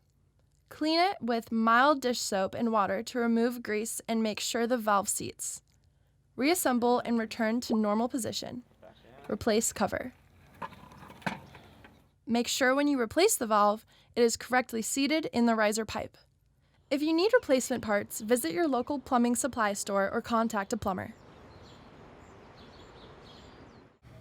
Clean it with mild dish soap and water to remove grease and make sure the valve seats. Reassemble and return to normal position. Replace cover. Make sure when you replace the valve, it is correctly seated in the riser pipe. If you need replacement parts, visit your local plumbing supply store or contact a plumber.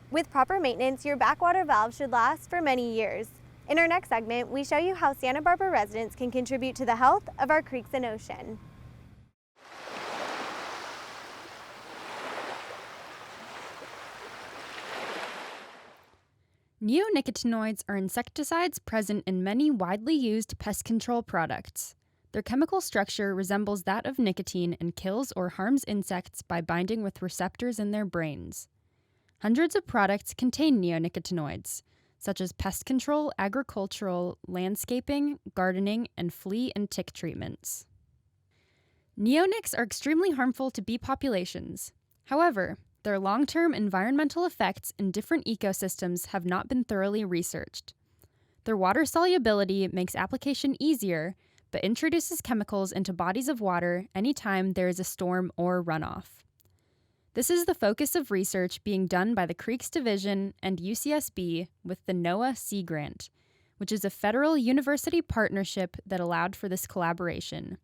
With proper maintenance, your backwater valve should last for many years. In our next segment, we show you how Santa Barbara residents can contribute to the health of our creeks and ocean.
Neonicotinoids are insecticides present in many widely used pest control products. Their chemical structure resembles that of nicotine and kills or harms insects by binding with receptors in their brains. Hundreds of products contain neonicotinoids, such as pest control, agricultural, landscaping, gardening, and flea and tick treatments. Neonics are extremely harmful to bee populations. However, their long-term environmental effects in different ecosystems have not been thoroughly researched. Their water solubility makes application easier, but introduces chemicals into bodies of water anytime there is a storm or runoff. This is the focus of research being done by the Creeks Division and UCSB with the NOAA Sea Grant, which is a federal university partnership that allowed for this collaboration.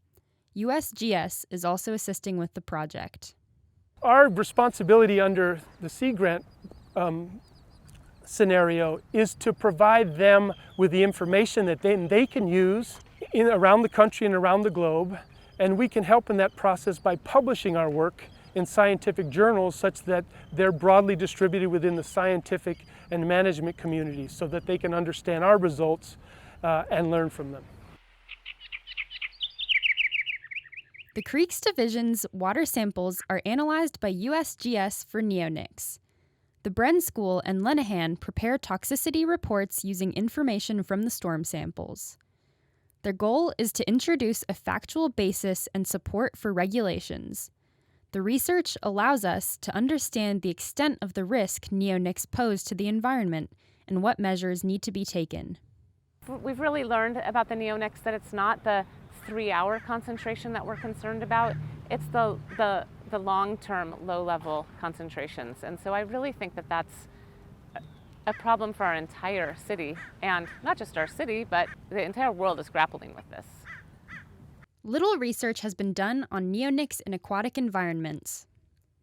USGS is also assisting with the project.
Our responsibility under the Sea Grant scenario is to provide them with the information that they can use around the country and around the globe, and we can help in that process by publishing our work in scientific journals such that they're broadly distributed within the scientific and management communities so that they can understand our results and learn from them.
The Creeks Division's water samples are analyzed by USGS for neonics. The Bren School and Lenahan prepare toxicity reports using information from the storm samples. Their goal is to introduce a factual basis and support for regulations. The research allows us to understand the extent of the risk neonics pose to the environment and what measures need to be taken.
We've really learned about the neonics that it's not the 3-hour concentration that we're concerned about, it's the long-term low-level concentrations. And so I really think that that's a problem for our entire city, and not just our city, but the entire world is grappling with this.
Little research has been done on neonics in aquatic environments.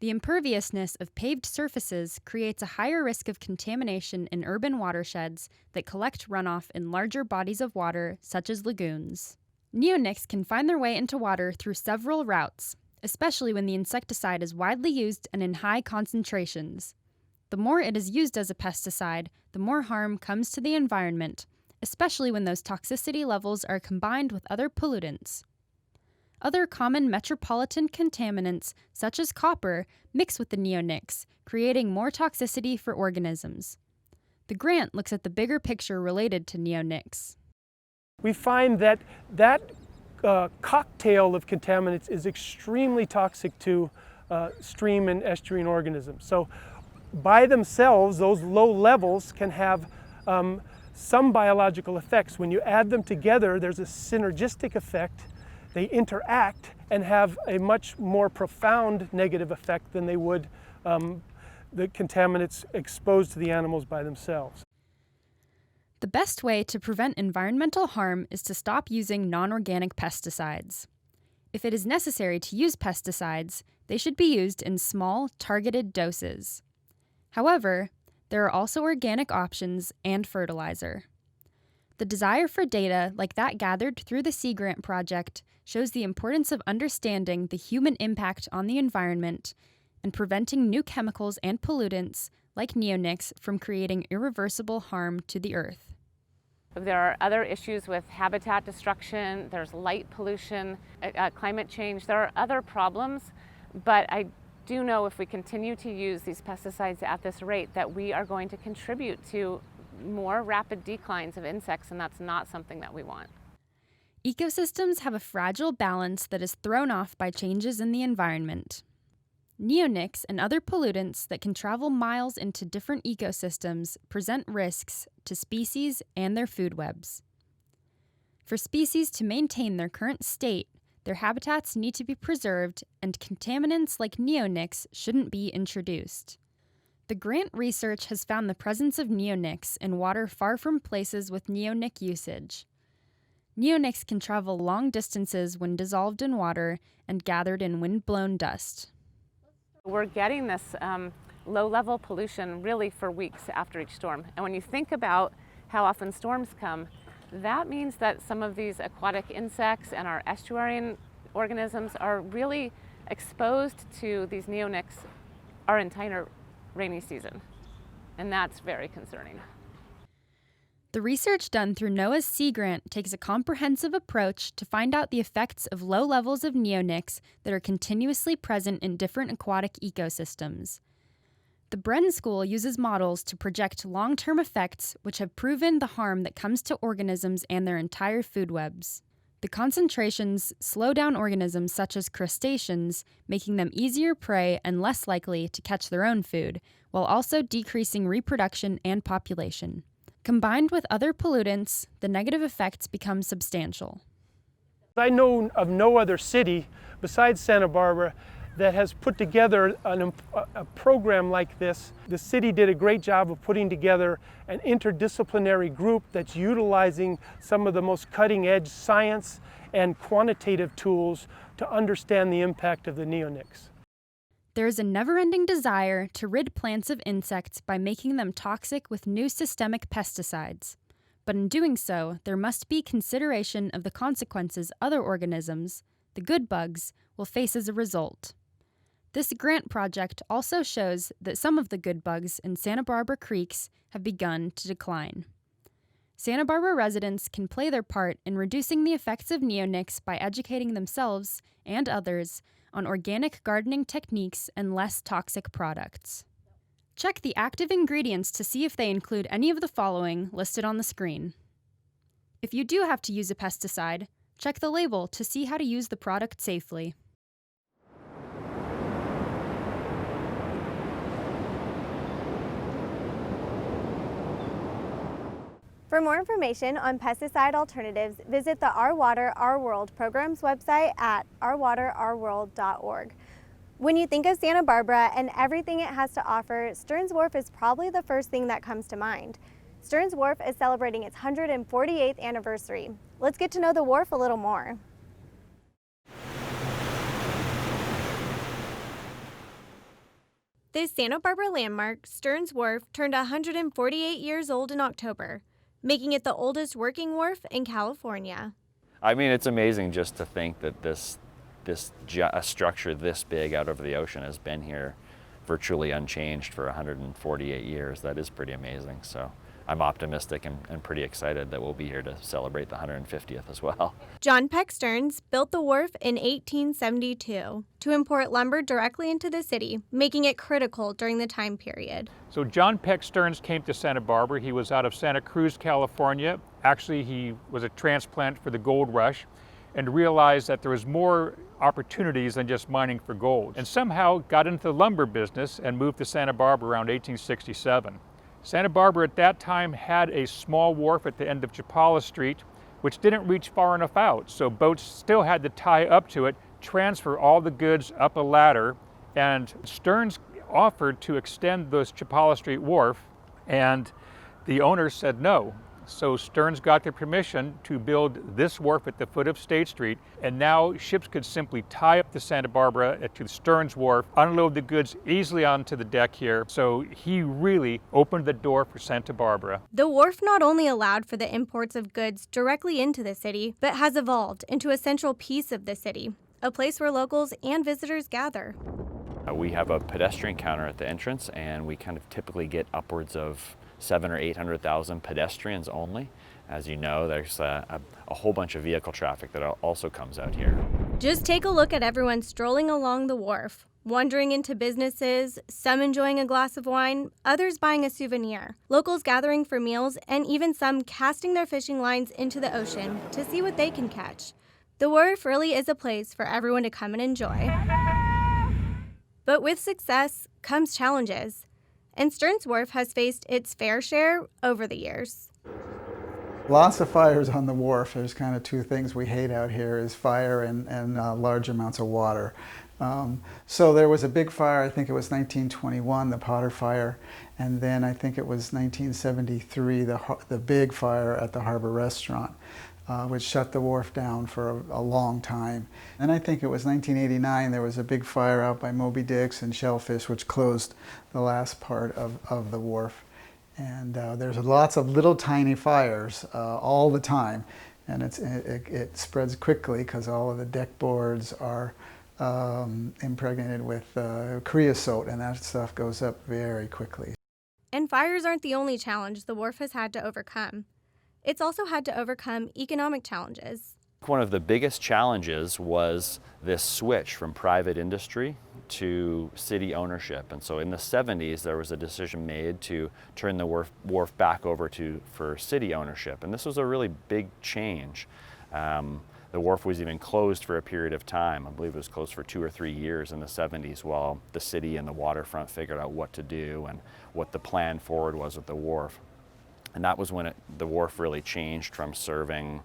The imperviousness of paved surfaces creates a higher risk of contamination in urban watersheds that collect runoff in larger bodies of water, such as lagoons. Neonics can find their way into water through several routes, especially when the insecticide is widely used and in high concentrations. The more it is used as a pesticide, the more harm comes to the environment, especially when those toxicity levels are combined with other pollutants. Other common metropolitan contaminants, such as copper, mix with the neonics, creating more toxicity for organisms. The grant looks at the bigger picture related to neonics.
We find that cocktail of contaminants is extremely toxic to stream and estuarine organisms. So by themselves, those low levels can have some biological effects. When you add them together, there's a synergistic effect. They interact and have a much more profound negative effect than they would the contaminants exposed to the animals by themselves.
The best way to prevent environmental harm is to stop using non-organic pesticides. If it is necessary to use pesticides, they should be used in small, targeted doses. However, there are also organic options and fertilizer. The desire for data like that gathered through the Sea Grant project shows the importance of understanding the human impact on the environment and preventing new chemicals and pollutants like neonics from creating irreversible harm to the earth.
There are other issues with habitat destruction, there's light pollution, climate change, there are other problems, but I do know if we continue to use these pesticides at this rate that we are going to contribute to more rapid declines of insects, and that's not something that we want.
Ecosystems have a fragile balance that is thrown off by changes in the environment. Neonics and other pollutants that can travel miles into different ecosystems present risks to species and their food webs. For species to maintain their current state, their habitats need to be preserved, and contaminants like neonics shouldn't be introduced. The grant research has found the presence of neonics in water far from places with neonic usage. Neonics can travel long distances when dissolved in water and gathered in wind-blown dust.
We're getting this low-level pollution really for weeks after each storm. And when you think about how often storms come, that means that some of these aquatic insects and our estuarine organisms are really exposed to these neonics our entire rainy season. And that's very concerning.
The research done through NOAA's Sea Grant takes a comprehensive approach to find out the effects of low levels of neonics that are continuously present in different aquatic ecosystems. The Bren School uses models to project long-term effects which have proven the harm that comes to organisms and their entire food webs. The concentrations slow down organisms such as crustaceans, making them easier prey and less likely to catch their own food, while also decreasing reproduction and population. Combined with other pollutants, the negative effects become substantial.
I know of no other city besides Santa Barbara that has put together a program like this. The city did a great job of putting together an interdisciplinary group that's utilizing some of the most cutting-edge science and quantitative tools to understand the impact of the neonics.
There is a never-ending desire to rid plants of insects by making them toxic with new systemic pesticides. But in doing so, there must be consideration of the consequences other organisms, the good bugs, will face as a result. This grant project also shows that some of the good bugs in Santa Barbara creeks have begun to decline. Santa Barbara residents can play their part in reducing the effects of neonics by educating themselves and others on organic gardening techniques and less toxic products. Check the active ingredients to see if they include any of the following listed on the screen. If you do have to use a pesticide, check the label to see how to use the product safely.
For more information on pesticide alternatives, visit the Our Water, Our World program's website at ourwaterourworld.org. When you think of Santa Barbara and everything it has to offer, Stearns Wharf is probably the first thing that comes to mind. Stearns Wharf is celebrating its 148th anniversary. Let's get to know the wharf a little more. This Santa Barbara landmark, Stearns Wharf, turned 148 years old in October, making it the oldest working wharf in California.
I mean, it's amazing just to think that a structure this big out over the ocean has been here virtually unchanged for 148 years. That is pretty amazing. So I'm optimistic and pretty excited that we'll be here to celebrate the 150th as well.
John Peck Stearns built the wharf in 1872 to import lumber directly into the city, making it critical during the time period.
So John Peck Stearns came to Santa Barbara. He was out of Santa Cruz, California. Actually, he was a transplant for the gold rush and realized that there was more opportunities than just mining for gold, and somehow got into the lumber business and moved to Santa Barbara around 1867. Santa Barbara at that time had a small wharf at the end of Chapala Street, which didn't reach far enough out, so boats still had to tie up to it, transfer all the goods up a ladder, and Stearns offered to extend this Chapala Street wharf, and the owner said no. So Stearns got the permission to build this wharf at the foot of State Street, and now ships could simply tie up to Santa Barbara to Stearns Wharf, unload the goods easily onto the deck here. So he really opened the door for Santa Barbara.
The wharf not only allowed for the imports of goods directly into the city, but has evolved into a central piece of the city, a place where locals and visitors gather.
We have a pedestrian counter at the entrance, and we kind of typically get upwards of 700,000 or 800,000 pedestrians only. As you know, there's a whole bunch of vehicle traffic that also comes out here.
Just take a look at everyone strolling along the wharf, wandering into businesses, some enjoying a glass of wine, others buying a souvenir, locals gathering for meals, and even some casting their fishing lines into the ocean to see what they can catch. The wharf really is a place for everyone to come and enjoy. But with success comes challenges, and Stearns Wharf has faced its fair share over the years.
Lots of fires on the wharf. There's kind of two things we hate out here, is fire and large amounts of water. So there was a big fire, I think it was 1921, the Potter Fire, and then I think it was 1973, the big fire at the Harbor Restaurant, which shut the wharf down for a long time. And I think it was 1989, there was a big fire out by Moby Dick's and Shellfish, which closed the last part of the wharf. And there's lots of little tiny fires all the time, and it spreads quickly because all of the deck boards are impregnated with creosote, and that stuff goes up very quickly.
And fires aren't the only challenge the wharf has had to overcome. It's also had to overcome economic challenges.
One of the biggest challenges was this switch from private industry to city ownership. And so in the 70s, there was a decision made to turn the wharf back over for city ownership. And this was a really big change. The wharf was even closed for a period of time. I believe it was closed for 2 or 3 years in the 70s while the city and the waterfront figured out what to do and what the plan forward was with the wharf. And that was when the wharf really changed from serving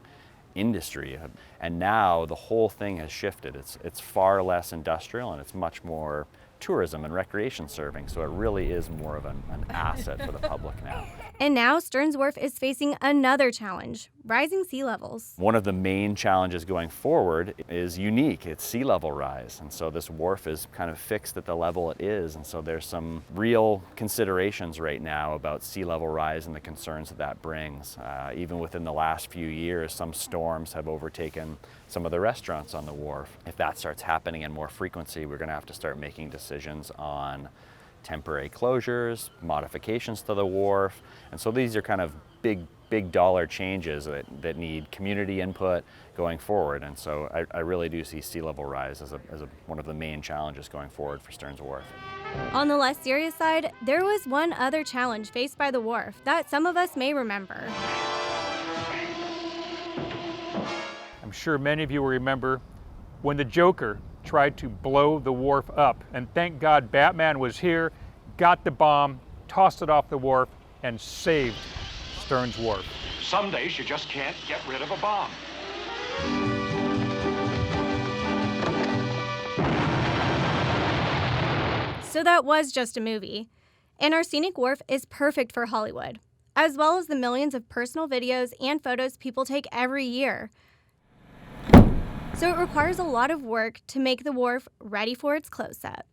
industry. And now the whole thing has shifted. It's far less industrial and it's much more tourism and recreation serving. So it really is more of an asset for the public now.
And now Stearns Wharf is facing another challenge, rising sea levels.
One of the main challenges going forward is unique. It's sea level rise. And so this wharf is kind of fixed at the level it is. And so there's some real considerations right now about sea level rise and the concerns that brings. Even within the last few years, some storms have overtaken some of the restaurants on the wharf. If that starts happening in more frequency, we're going to have to start making decisions on temporary closures, modifications to the wharf. And so these are kind of big dollar changes that need community input going forward. And so I really do see sea level rise as one of the main challenges going forward for Stearns Wharf.
On the less serious side, there was one other challenge faced by the wharf that some of us may remember.
I'm sure many of you will remember when the Joker tried to blow the wharf up. And thank God Batman was here, got the bomb, tossed it off the wharf, and saved Stearns Wharf.
Some days you just can't get rid of a bomb.
So that was just a movie. And our scenic wharf is perfect for Hollywood, as well as the millions of personal videos and photos people take every year. So it requires a lot of work to make the wharf ready for its close-up.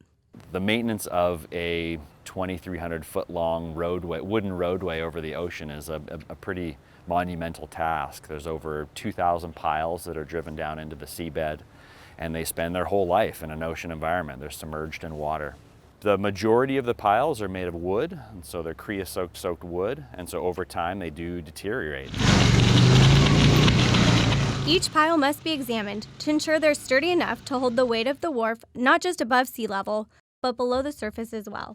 The maintenance of a 2,300 foot long roadway, wooden roadway over the ocean is a pretty monumental task. There's over 2,000 piles that are driven down into the seabed, and they spend their whole life in an ocean environment. They're submerged in water. The majority of the piles are made of wood, and so they're creosote-soaked wood, and so over time they do deteriorate.
Each pile must be examined to ensure they're sturdy enough to hold the weight of the wharf not just above sea level, but below the surface as well.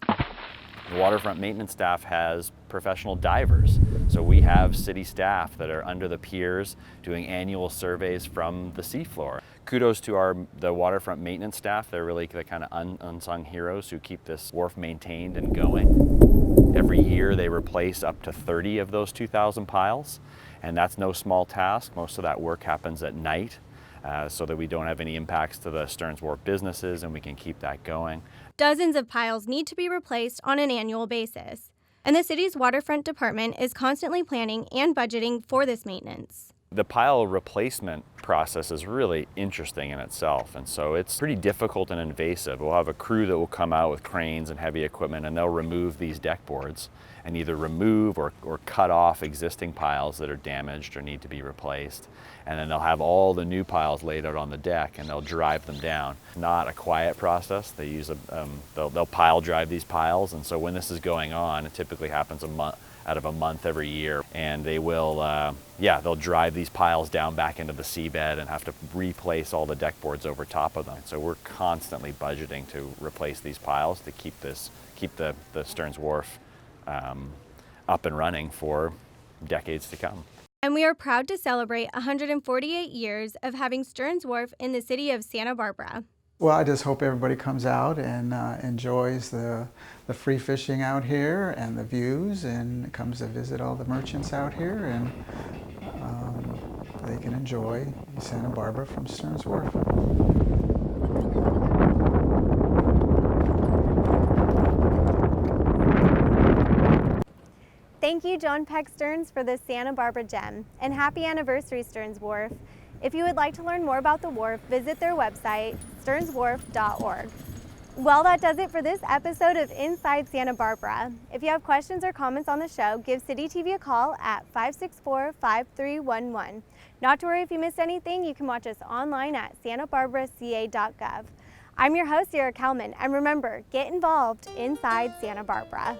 The waterfront maintenance staff has professional divers. So we have city staff that are under the piers doing annual surveys from the seafloor. Kudos to the waterfront maintenance staff. They're really the kind of unsung heroes who keep this wharf maintained and going. Every year they replace up to 30 of those 2,000 piles, and that's no small task. Most of that work happens at night so that we don't have any impacts to the Stearns Wharf businesses, and we can keep that going.
Dozens of piles need to be replaced on an annual basis, and the city's waterfront department is constantly planning and budgeting for this maintenance.
The pile replacement process is really interesting in itself, and so it's pretty difficult and invasive. We'll have a crew that will come out with cranes and heavy equipment, and they'll remove these deck boards and either remove or cut off existing piles that are damaged or need to be replaced. And then they'll have all the new piles laid out on the deck, and they'll drive them down. Not a quiet process. They use they'll pile drive these piles, and so when this is going on, it typically happens out of a month every year, and they will they'll drive these piles down back into the seabed and have to replace all the deck boards over top of them. So we're constantly budgeting to replace these piles to keep the Stearns Wharf up and running for decades to come.
And we are proud to celebrate 148 years of having Stearns Wharf in the city of Santa Barbara.
Well, I just hope everybody comes out and enjoys the free fishing out here and the views, and comes to visit all the merchants out here, and they can enjoy Santa Barbara from Stearns Wharf.
Thank you, John Peck Stearns, for this Santa Barbara gem, and happy anniversary, Stearns Wharf. If you would like to learn more about the wharf, visit their website, stearnswharf.org. Well, that does it for this episode of Inside Santa Barbara. If you have questions or comments on the show, give City TV a call at 564-5311. Not to worry if you missed anything, you can watch us online at santabarbaraca.gov. I'm your host, Sarah Kelman, and remember, get involved inside Santa Barbara.